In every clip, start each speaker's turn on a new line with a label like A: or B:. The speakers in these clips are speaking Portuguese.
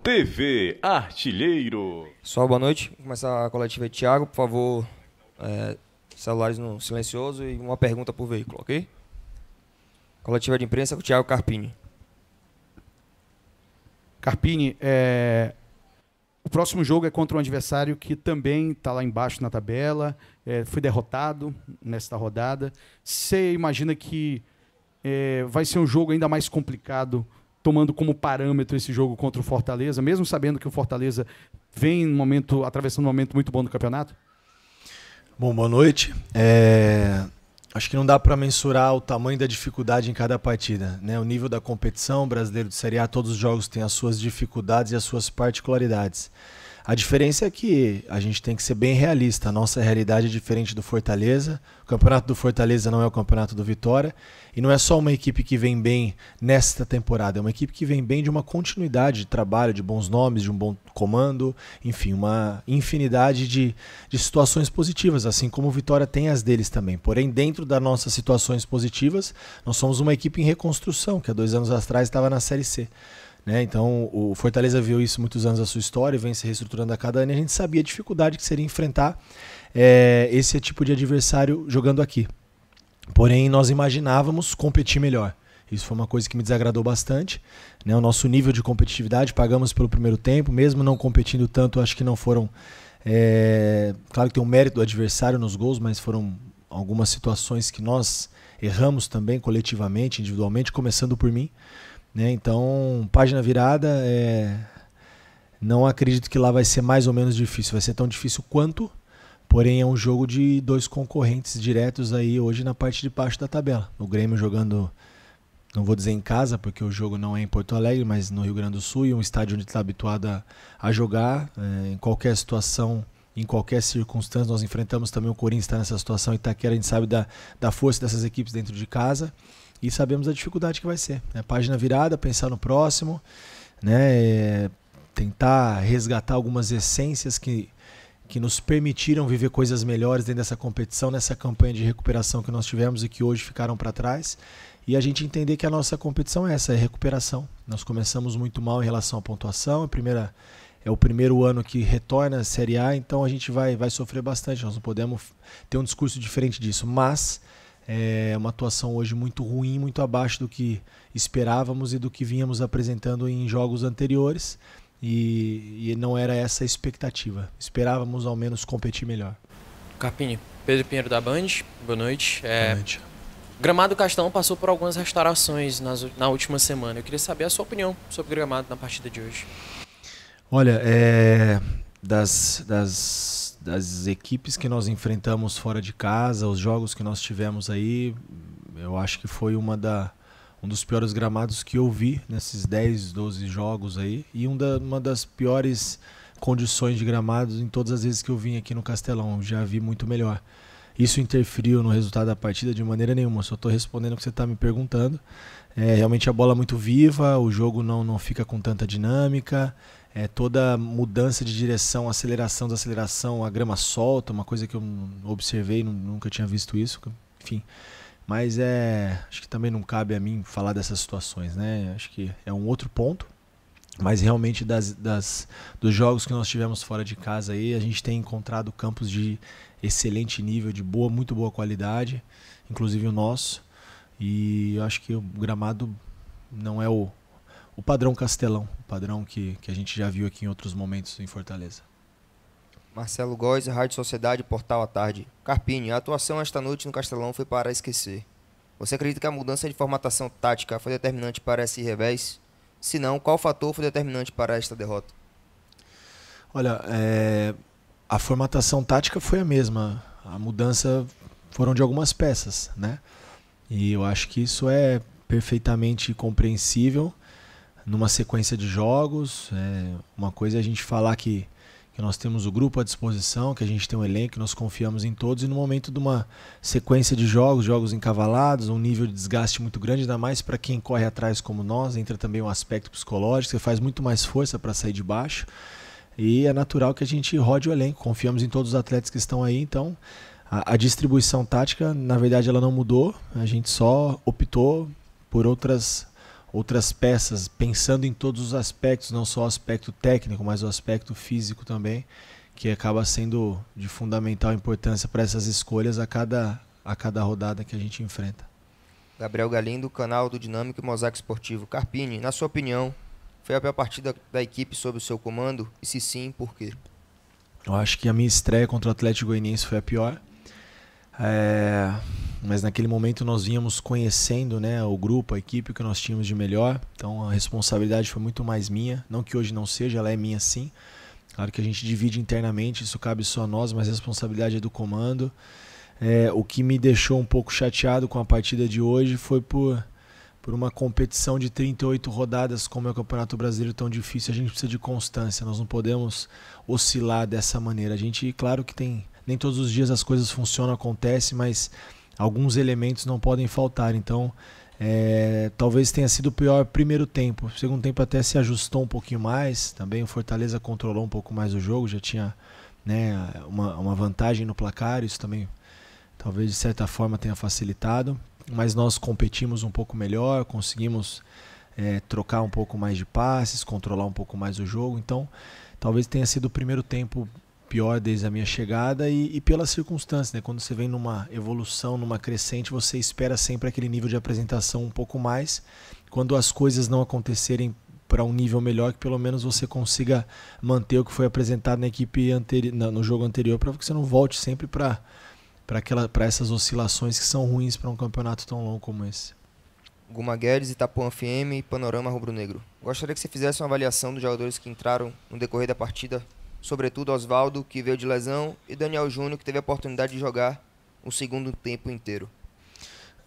A: TV Artilheiro.
B: Só boa noite. Vou começar a coletiva de Thiago, por favor, celulares no silencioso e uma pergunta por veículo, ok? Coletiva de imprensa com o Thiago Carpini.
C: Carpini, o próximo jogo é contra um adversário que também está lá embaixo na tabela, foi derrotado nesta rodada. Você imagina que vai ser um jogo ainda mais complicado, tomando como parâmetro esse jogo contra o Fortaleza, mesmo sabendo que o Fortaleza vem atravessando um momento muito bom do campeonato?
D: Bom, boa noite. Acho que não dá para mensurar o tamanho da dificuldade em cada partida, né? O nível da competição, brasileiro de Série A, todos os jogos têm as suas dificuldades e as suas particularidades. A diferença é que a gente tem que ser bem realista. A nossa realidade é diferente do Fortaleza. O campeonato do Fortaleza não é o campeonato do Vitória. E não é só uma equipe que vem bem nesta temporada. É uma equipe que vem bem de uma continuidade de trabalho, de bons nomes, de um bom comando. Enfim, uma infinidade de situações positivas, assim como o Vitória tem as deles também. Porém, dentro das nossas situações positivas, nós somos uma equipe em reconstrução, que há 2 anos atrás estava na Série C. Então, o Fortaleza viu isso muitos anos da sua história, vem se reestruturando a cada ano, e a gente sabia a dificuldade que seria enfrentar esse tipo de adversário jogando aqui. Porém, nós imaginávamos competir melhor. Isso foi uma coisa que me desagradou bastante. O nosso nível de competitividade, pagamos pelo primeiro tempo, mesmo não competindo tanto, acho que não foram... Claro que tem um mérito do adversário nos gols, mas foram algumas situações que nós erramos também, coletivamente, individualmente, começando por mim. Então, página virada, não acredito que lá vai ser mais ou menos difícil, vai ser tão difícil quanto, porém é um jogo de 2 concorrentes diretos aí hoje na parte de baixo da tabela. O Grêmio jogando, não vou dizer em casa, porque o jogo não é em Porto Alegre, mas no Rio Grande do Sul, e um estádio onde está habituado a jogar, em qualquer situação, em qualquer circunstância. Nós enfrentamos também o Corinthians, está nessa situação, Itaquera, a gente sabe da força dessas equipes dentro de casa. E sabemos a dificuldade que vai ser. Página virada, pensar no próximo, tentar resgatar algumas essências que nos permitiram viver coisas melhores dentro dessa competição, nessa campanha de recuperação que nós tivemos e que hoje ficaram para trás. E a gente entender que a nossa competição é essa, é recuperação. Nós começamos muito mal em relação à pontuação. É o primeiro ano que retorna a Série A, então a gente vai sofrer bastante. Nós não podemos ter um discurso diferente disso, mas... é uma atuação hoje muito ruim, muito abaixo do que esperávamos e do que vínhamos apresentando em jogos anteriores, e não era essa a expectativa. Esperávamos ao menos competir melhor.
B: Carpini, Pedro Pinheiro da Band, boa noite.
D: Boa noite.
B: O Gramado Castelão passou por algumas restaurações na última semana. Eu queria saber a sua opinião sobre o gramado na partida de hoje.
D: Olha, das equipes que nós enfrentamos fora de casa, os jogos que nós tivemos aí, eu acho que foi um dos piores gramados que eu vi nesses 10, 12 jogos aí, e uma das piores condições de gramados em todas as vezes que eu vim aqui no Castelão. Eu já vi muito melhor. Isso interferiu no resultado da partida de maneira nenhuma, só estou respondendo o que você está me perguntando. Realmente a bola é muito viva, o jogo não fica com tanta dinâmica. Toda mudança de direção, aceleração, desaceleração, a grama solta, uma coisa que eu observei, nunca tinha visto isso, enfim. Mas acho que também não cabe a mim falar dessas situações, Acho que é um outro ponto, mas realmente dos jogos que nós tivemos fora de casa aí, a gente tem encontrado campos de excelente nível, de muito boa qualidade, inclusive o nosso, e eu acho que o gramado não é o padrão Castelão, o padrão que a gente já viu aqui em outros momentos em Fortaleza.
B: Marcelo Góes, Rádio Sociedade, Portal à Tarde. Carpini, a atuação esta noite no Castelão foi para esquecer. Você acredita que a mudança de formatação tática foi determinante para esse revés? Se não, qual fator foi determinante para esta derrota?
D: Olha, a formatação tática foi a mesma. A mudança foram de algumas peças, E eu acho que isso é perfeitamente compreensível numa sequência de jogos. Uma coisa é a gente falar que nós temos o grupo à disposição, que a gente tem um elenco, que nós confiamos em todos, e no momento de uma sequência de jogos encavalados, um nível de desgaste muito grande, ainda mais para quem corre atrás como nós, entra também um aspecto psicológico, você faz muito mais força para sair de baixo, e é natural que a gente rode o elenco, confiamos em todos os atletas que estão aí, então a distribuição tática, na verdade, ela não mudou, a gente só optou por outras outras peças, pensando em todos os aspectos, não só o aspecto técnico, mas o aspecto físico também, que acaba sendo de fundamental importância para essas escolhas a cada rodada que a gente enfrenta.
B: Gabriel Galindo, canal do Dinâmico e Mosaico Esportivo. Carpini, na sua opinião, foi a pior partida da equipe sob o seu comando? E se sim, por quê?
D: Eu acho que a minha estreia contra o Atlético Goianiense foi a pior. Mas naquele momento nós vínhamos conhecendo, né, o grupo, a equipe que nós tínhamos de melhor. Então a responsabilidade foi muito mais minha. Não que hoje não seja, ela é minha sim. Claro que a gente divide internamente, isso cabe só a nós, mas a responsabilidade é do comando. O que me deixou um pouco chateado com a partida de hoje foi por uma competição de 38 rodadas, como é o Campeonato Brasileiro tão difícil. A gente precisa de constância, nós não podemos oscilar dessa maneira. A gente, claro que nem todos os dias as coisas funcionam, acontece, mas alguns elementos não podem faltar. Então, talvez tenha sido o pior primeiro tempo. O segundo tempo até se ajustou um pouquinho mais. Também o Fortaleza controlou um pouco mais o jogo, já tinha, né, uma vantagem no placar. Isso também talvez de certa forma tenha facilitado. Mas nós competimos um pouco melhor, conseguimos trocar um pouco mais de passes, controlar um pouco mais o jogo. Então, talvez tenha sido o primeiro tempo pior desde a minha chegada e pelas circunstâncias, né? Quando você vem numa evolução, numa crescente, você espera sempre aquele nível de apresentação um pouco mais. Quando as coisas não acontecerem para um nível melhor, que pelo menos você consiga manter o que foi apresentado na equipe no jogo anterior, para que você não volte sempre para essas oscilações que são ruins para um campeonato tão longo como esse.
B: Guma Guedes, Itapuã FM e Panorama Rubro-Negro. Gostaria que você fizesse uma avaliação dos jogadores que entraram no decorrer da partida, sobretudo Osvaldo, que veio de lesão, e Daniel Júnior, que teve a oportunidade de jogar o segundo tempo inteiro.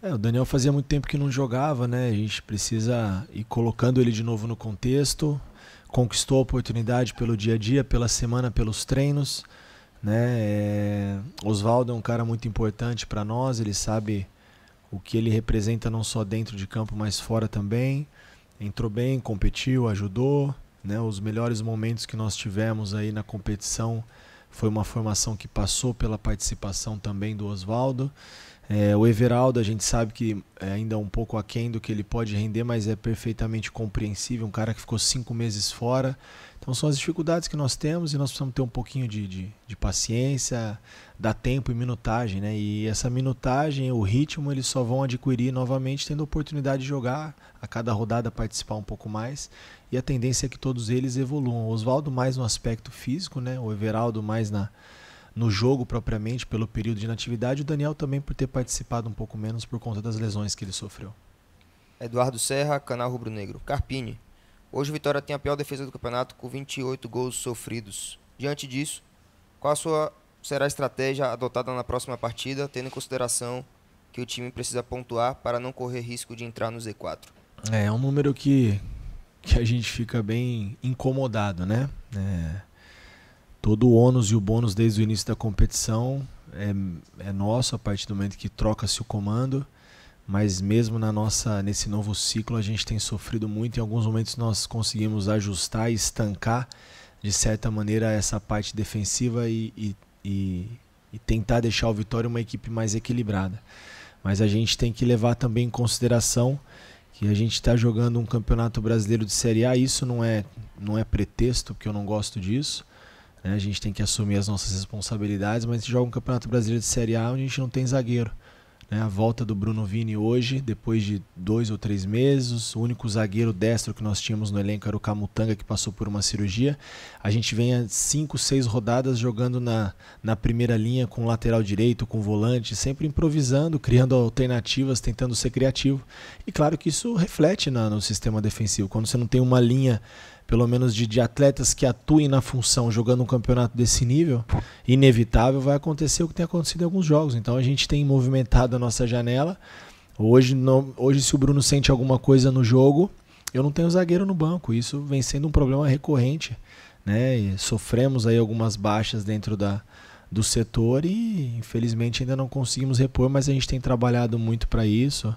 D: O Daniel fazia muito tempo que não jogava, né? A gente precisa ir colocando ele de novo no contexto. Conquistou a oportunidade pelo dia a dia, pela semana, pelos treinos, né? Osvaldo é um cara muito importante para nós, ele sabe o que ele representa não só dentro de campo, mas fora também. Entrou bem, competiu, ajudou, né? Os melhores momentos que nós tivemos aí na competição foi uma formação que passou pela participação também do Osvaldo. O Everaldo, a gente sabe que é ainda um pouco aquém do que ele pode render, mas é perfeitamente compreensível, um cara que ficou 5 meses fora. Então são as dificuldades que nós temos e nós precisamos ter um pouquinho de paciência, dar tempo e minutagem, né? E essa minutagem, o ritmo, eles só vão adquirir novamente tendo a oportunidade de jogar, a cada rodada participar um pouco mais. E a tendência é que todos eles evoluam. O Osvaldo mais no aspecto físico, né? O Everaldo mais no jogo propriamente, pelo período de inatividade. O Daniel também por ter participado um pouco menos por conta das lesões que ele sofreu.
B: Eduardo Serra, canal Rubro Negro. Carpini. Hoje o Vitória tem a pior defesa do campeonato com 28 gols sofridos. Diante disso, qual será a estratégia adotada na próxima partida, tendo em consideração que o time precisa pontuar para não correr risco de entrar no Z4?
D: É um número que a gente fica bem incomodado, né? Todo o ônus e o bônus desde o início da competição é nosso a partir do momento que troca-se o comando. Mas mesmo nesse novo ciclo a gente tem sofrido muito. Em alguns momentos nós conseguimos ajustar e estancar de certa maneira essa parte defensiva e tentar deixar o Vitória uma equipe mais equilibrada. Mas a gente tem que levar também em consideração que a gente está jogando um campeonato brasileiro de Série A. Isso não é pretexto, porque eu não gosto disso, né? A gente tem que assumir as nossas responsabilidades, mas a gente joga um campeonato brasileiro de Série A onde a gente não tem zagueiro. A volta do Bruno Vini hoje, depois de 2 ou 3 meses, o único zagueiro destro que nós tínhamos no elenco era o Camutanga, que passou por uma cirurgia. A gente vem há 5, 6 rodadas jogando na primeira linha com lateral direito, com volante, sempre improvisando, criando alternativas, tentando ser criativo. E claro que isso reflete no sistema defensivo. Quando você não tem uma linha, pelo menos de atletas que atuem na função, jogando um campeonato desse nível, inevitável vai acontecer o que tem acontecido em alguns jogos. Então a gente tem movimentado a nossa janela. Hoje se o Bruno sente alguma coisa no jogo, eu não tenho zagueiro no banco. Isso vem sendo um problema recorrente, né? E sofremos aí algumas baixas dentro do setor e infelizmente ainda não conseguimos repor, mas a gente tem trabalhado muito para isso.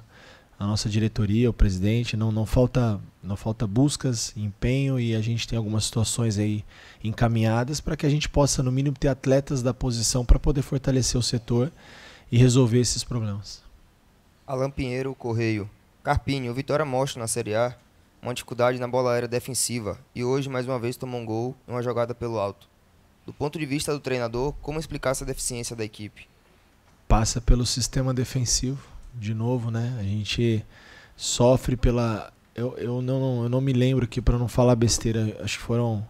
D: A nossa diretoria, o presidente, não falta buscas, empenho, e a gente tem algumas situações aí encaminhadas para que a gente possa, no mínimo, ter atletas da posição para poder fortalecer o setor e resolver esses problemas.
B: Alan Pinheiro, Correio. Carpini, o Vitória mostra na Série A uma dificuldade na bola aérea defensiva e hoje mais uma vez tomou um gol em uma jogada pelo alto. Do ponto de vista do treinador, como explicar essa deficiência da equipe?
D: Passa pelo sistema defensivo, de novo, né? A gente sofre pela... Eu não me lembro aqui, para não falar besteira, acho que foram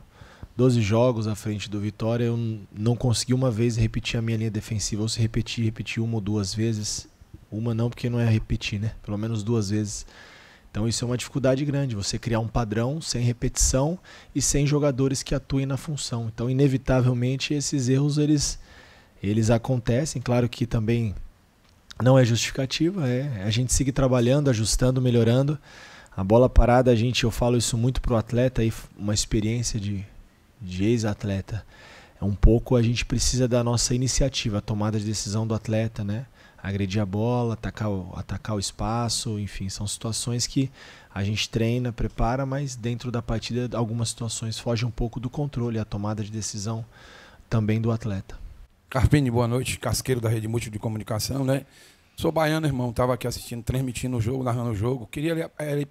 D: 12 jogos à frente do Vitória, eu não consegui uma vez repetir a minha linha defensiva, ou se repetir uma ou duas vezes. Uma não, porque não é repetir, né? Pelo menos 2 vezes. Então isso é uma dificuldade grande, você criar um padrão sem repetição e sem jogadores que atuem na função. Então, inevitavelmente, esses erros eles acontecem. Claro que também não é justificativa, a gente seguir trabalhando, ajustando, melhorando. A bola parada, eu falo isso muito pro atleta, aí uma experiência de ex-atleta. Um pouco a gente precisa da nossa iniciativa, a tomada de decisão do atleta, né? Agredir a bola, atacar o espaço, enfim, são situações que a gente treina, prepara, mas dentro da partida algumas situações fogem um pouco do controle, a tomada de decisão também do atleta.
E: Carpini, boa noite, casqueiro da Rede Múltipla de Comunicação, né? Sou baiano, irmão, estava aqui assistindo, transmitindo o jogo, narrando o jogo. Queria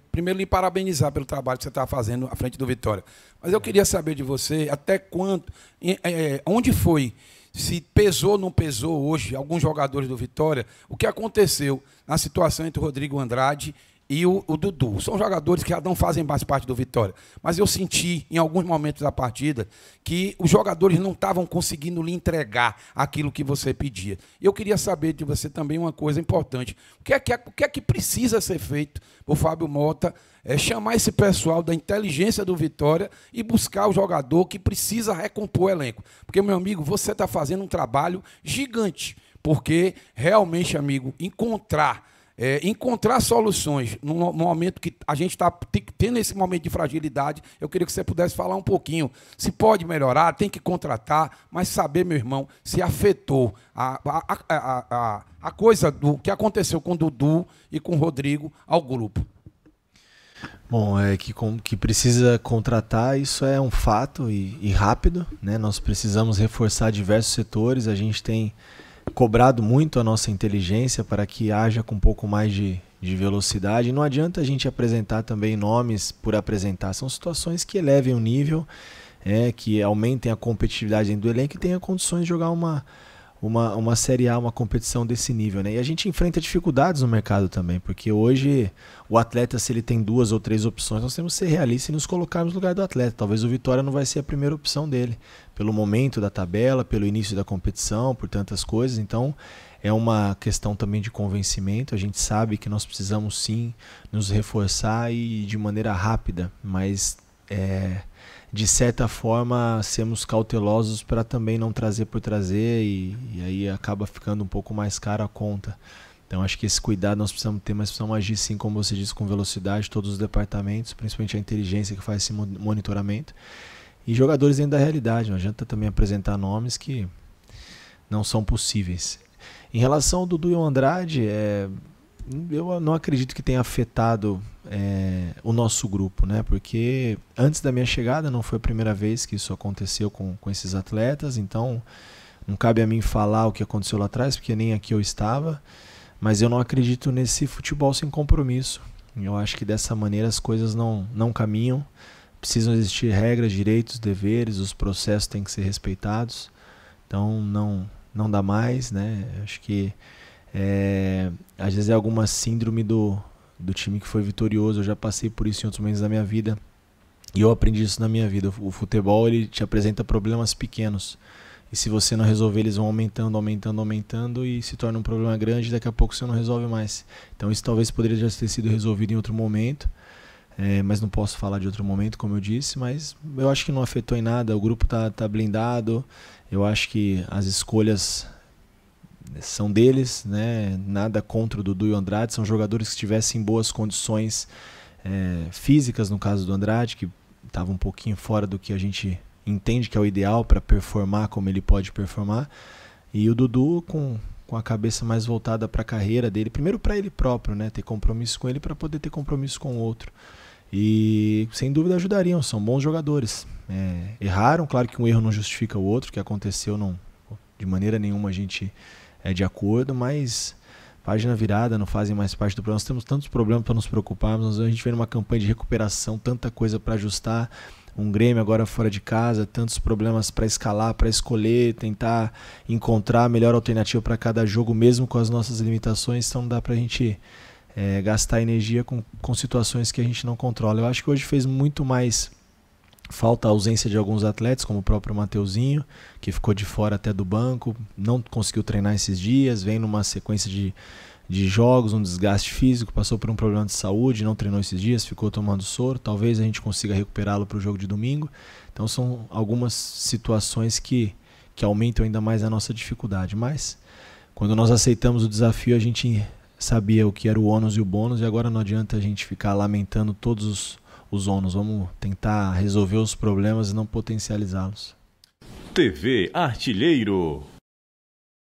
E: primeiro lhe parabenizar pelo trabalho que você está fazendo à frente do Vitória. Mas eu queria saber de você até quanto, onde foi, se pesou ou não pesou hoje alguns jogadores do Vitória, o que aconteceu na situação entre o Rodrigo Andrade e o Dudu. São jogadores que não fazem mais parte do Vitória. Mas eu senti, em alguns momentos da partida, que os jogadores não estavam conseguindo lhe entregar aquilo que você pedia. Eu queria saber de você também uma coisa importante. O que é que precisa ser feito por Fábio Mota chamar esse pessoal da inteligência do Vitória e buscar o jogador que precisa recompor o elenco? Porque, meu amigo, você está fazendo um trabalho gigante. Porque, realmente, amigo, encontrar soluções no momento que a gente está tendo esse momento de fragilidade, eu queria que você pudesse falar um pouquinho. Se pode melhorar, tem que contratar, mas saber, meu irmão, se afetou a coisa do que aconteceu com o Dudu e com o Rodrigo ao grupo.
D: Bom, que precisa contratar, isso é um fato e rápido, né? Nós precisamos reforçar diversos setores, a gente tem cobrado muito a nossa inteligência para que haja com um pouco mais de velocidade. Não adianta a gente apresentar também nomes por apresentar. São situações que elevem o nível, que aumentem a competitividade dentro do elenco e tenha condições de jogar uma Série A, uma competição desse nível, né? E a gente enfrenta dificuldades no mercado também, porque hoje o atleta, se ele tem 2 ou 3 opções, nós temos que ser realistas e nos colocarmos no lugar do atleta. Talvez o Vitória não vai ser a primeira opção dele, pelo momento da tabela, pelo início da competição, por tantas coisas. Então é uma questão também de convencimento. A gente sabe que nós precisamos sim nos reforçar e de maneira rápida, mas de certa forma sermos cautelosos para também não trazer por trazer e aí acaba ficando um pouco mais caro a conta. Então acho que esse cuidado nós precisamos ter, mas precisamos agir sim, como você disse, com velocidade, todos os departamentos, principalmente a inteligência que faz esse monitoramento. E jogadores dentro da realidade, não adianta também apresentar nomes que não são possíveis. Em relação ao Dudu e ao Andrade, eu não acredito que tenha afetado o nosso grupo, né? Porque antes da minha chegada não foi a primeira vez que isso aconteceu com esses atletas, então não cabe a mim falar o que aconteceu lá atrás, porque nem aqui eu estava, mas eu não acredito nesse futebol sem compromisso. Eu acho que dessa maneira as coisas não caminham, precisam existir regras, direitos, deveres, os processos têm que ser respeitados, então não dá mais, né? Acho que às vezes é alguma síndrome do time que foi vitorioso. Eu já passei por isso em outros momentos da minha vida e eu aprendi isso na minha vida. O futebol, ele te apresenta problemas pequenos e se você não resolver, eles vão aumentando e se torna um problema grande e daqui a pouco você não resolve mais. Então isso talvez poderia já ter sido resolvido em outro momento, mas não posso falar de outro momento, como eu disse, mas eu acho que não afetou em nada. O grupo tá blindado, eu acho que as escolhas são deles, né? Nada contra o Dudu e o Andrade, são jogadores que tivessem boas condições físicas, no caso do Andrade, que estava um pouquinho fora do que a gente entende que é o ideal para performar como ele pode performar, e o Dudu com a cabeça mais voltada para a carreira dele, primeiro para ele próprio, né? Ter compromisso com ele para poder ter compromisso com o outro, e sem dúvida ajudariam, são bons jogadores. Erraram, claro que um erro não justifica o outro, o que aconteceu de maneira nenhuma a gente de acordo, mas página virada, não fazem mais parte do programa. Nós temos tantos problemas para nos preocupar, mas a gente vem numa campanha de recuperação, tanta coisa para ajustar, um Grêmio agora fora de casa, tantos problemas para escalar, para escolher, tentar encontrar a melhor alternativa para cada jogo, mesmo com as nossas limitações, então não dá para a gente gastar energia com situações que a gente não controla. Eu acho que hoje fez muito mais falta a ausência de alguns atletas, como o próprio Mateuzinho, que ficou de fora até do banco, não conseguiu treinar esses dias, vem numa sequência de jogos, um desgaste físico, passou por um problema de saúde, não treinou esses dias, ficou tomando soro, talvez a gente consiga recuperá-lo para o jogo de domingo. Então são algumas situações que aumentam ainda mais a nossa dificuldade, mas quando nós aceitamos o desafio, a gente sabia o que era o ônus e o bônus, e agora não adianta a gente ficar lamentando todos os ônus. Vamos tentar resolver os problemas e não potencializá-los.
A: TV Artilheiro.